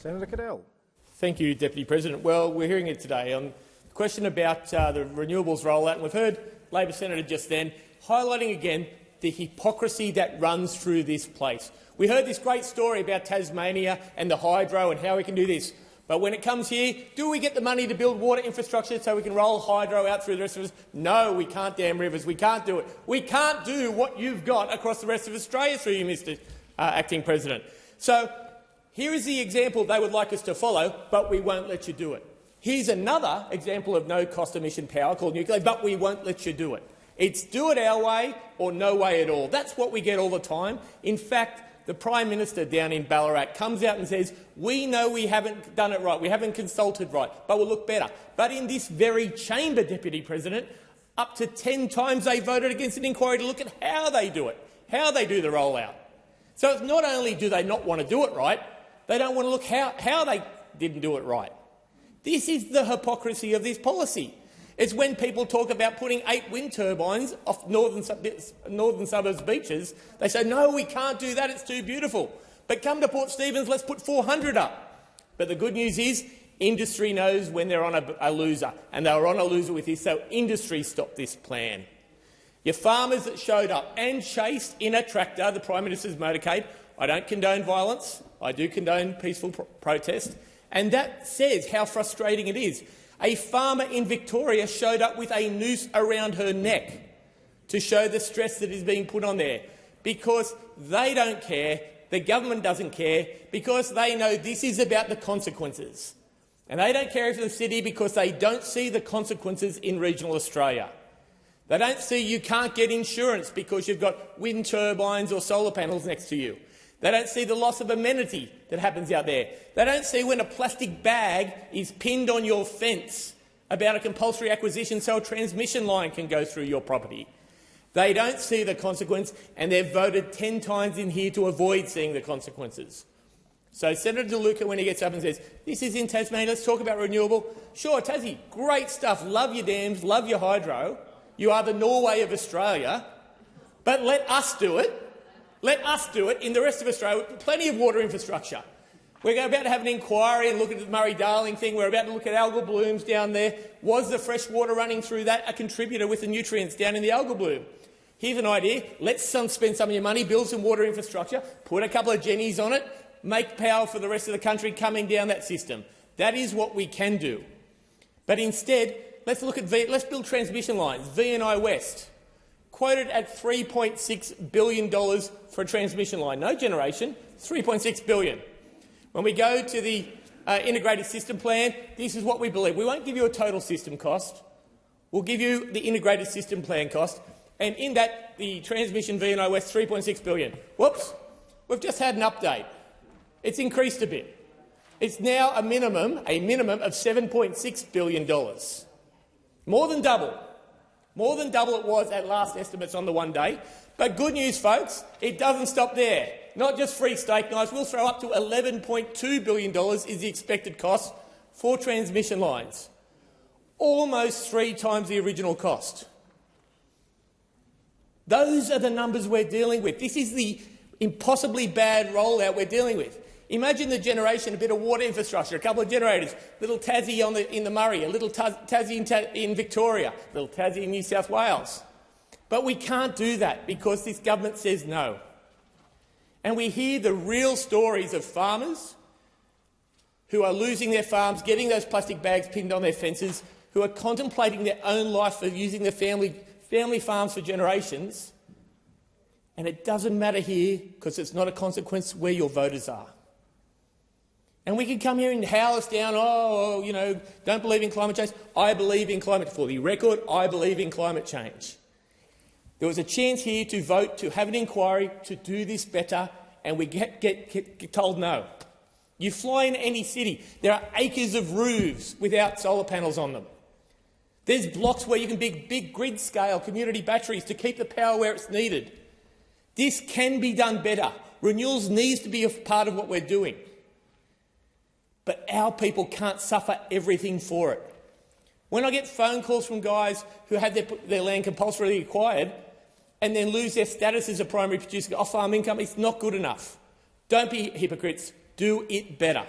Senator Cadell. Thank you, Deputy President. Well, we're hearing it today on the question about the renewables rollout, and we've heard Labor Senator just then highlighting again the hypocrisy that runs through this place. We heard this great story about Tasmania and the hydro and how we can do this. But when it comes here, do we get the money to build water infrastructure so we can roll hydro out through the rest of us? No, we can't dam rivers. We can't do it. We can't do what you've got across the rest of Australia through you, Mr Acting President. So here is the example they would like us to follow, but we won't let you do it. Here's another example of no-cost emission power called nuclear, but we won't let you do it. It's do it our way or no way at all. That's what we get all the time. In fact, the Prime Minister down in Ballarat comes out and says, we know we haven't done it right, we haven't consulted right, but we'll look better. But in this very chamber, Deputy President, up to 10 times they voted against an inquiry to look at how they do it, how they do the rollout. So it's not only do they not want to do it right, they don't want to look how they didn't do it right. This is the hypocrisy of this policy. It's when people talk about putting 8 wind turbines off northern suburbs beaches, they say, no, we can't do that, it's too beautiful. But come to Port Stephens, let's put 400 up. But the good news is industry knows when they're on a loser, and they were on a loser with this, so industry stopped this plan. Your farmers that showed up and chased in a tractor the Prime Minister's motorcade. I don't condone violence, I do condone peaceful protest, and that says how frustrating it is. A farmer in Victoria showed up with a noose around her neck to show the stress that is being put on there, because they don't care, the government doesn't care, because they know this is about the consequences. And they don't care for the city because they don't see the consequences in regional Australia. They don't see you can't get insurance because you've got wind turbines or solar panels next to you. They don't see the loss of amenity that happens out there. They don't see when a plastic bag is pinned on your fence about a compulsory acquisition so a transmission line can go through your property. They don't see the consequence, and they've voted 10 times in here to avoid seeing the consequences. So Senator De Luca, when he gets up and says, this is in Tasmania, let's talk about renewable. Sure, Tassie, great stuff, love your dams, love your hydro. You are the Norway of Australia, but let us do it. Let us do it in the rest of Australia. Plenty of water infrastructure. We're about to have an inquiry and look at the Murray-Darling thing. We're about to look at algal blooms down there. Was the fresh water running through that a contributor with the nutrients down in the algal bloom? Here's an idea. Let's spend some of your money, build some water infrastructure, put a couple of jennies on it, make power for the rest of the country coming down that system. That is what we can do. But instead, let's build transmission lines, VNI West. Quoted at $3.6 billion for a transmission line. No generation, $3.6 billion. When we go to the integrated system plan, this is what we believe. We won't give you a total system cost. We'll give you the integrated system plan cost. And in that, the transmission VNI West, $3.6 billion. Whoops, we've just had an update. It's increased a bit. It's now a minimum of $7.6 billion. More than double. More than double it was at last estimates on the one day. But good news, folks, it doesn't stop there. Not just free steak knives. We'll throw up to $11.2 billion is the expected cost for transmission lines. Almost 3 times the original cost. Those are the numbers we're dealing with. This is the impossibly bad rollout we're dealing with. Imagine the generation, a bit of water infrastructure, a couple of generators, little Tassie in the Murray, a little Tassie in Victoria, a little Tassie in New South Wales. But we can't do that because this government says no. And we hear the real stories of farmers who are losing their farms, getting those plastic bags pinned on their fences, who are contemplating their own life of using their family farms for generations. And it doesn't matter here because it's not a consequence where your voters are. And we can come here and howl us down, don't believe in climate change. I believe in climate. For the record, I believe in climate change. There was a chance here to vote, to have an inquiry, to do this better, and we get told no. You fly in any city, there are acres of roofs without solar panels on them. There's blocks where you can build big grid-scale community batteries to keep the power where it's needed. This can be done better. Renewals needs to be a part of what we're doing. But our people can't suffer everything for it. When I get phone calls from guys who had their land compulsorily acquired and then lose their status as a primary producer off-farm income, it's not good enough. Don't be hypocrites. Do it better.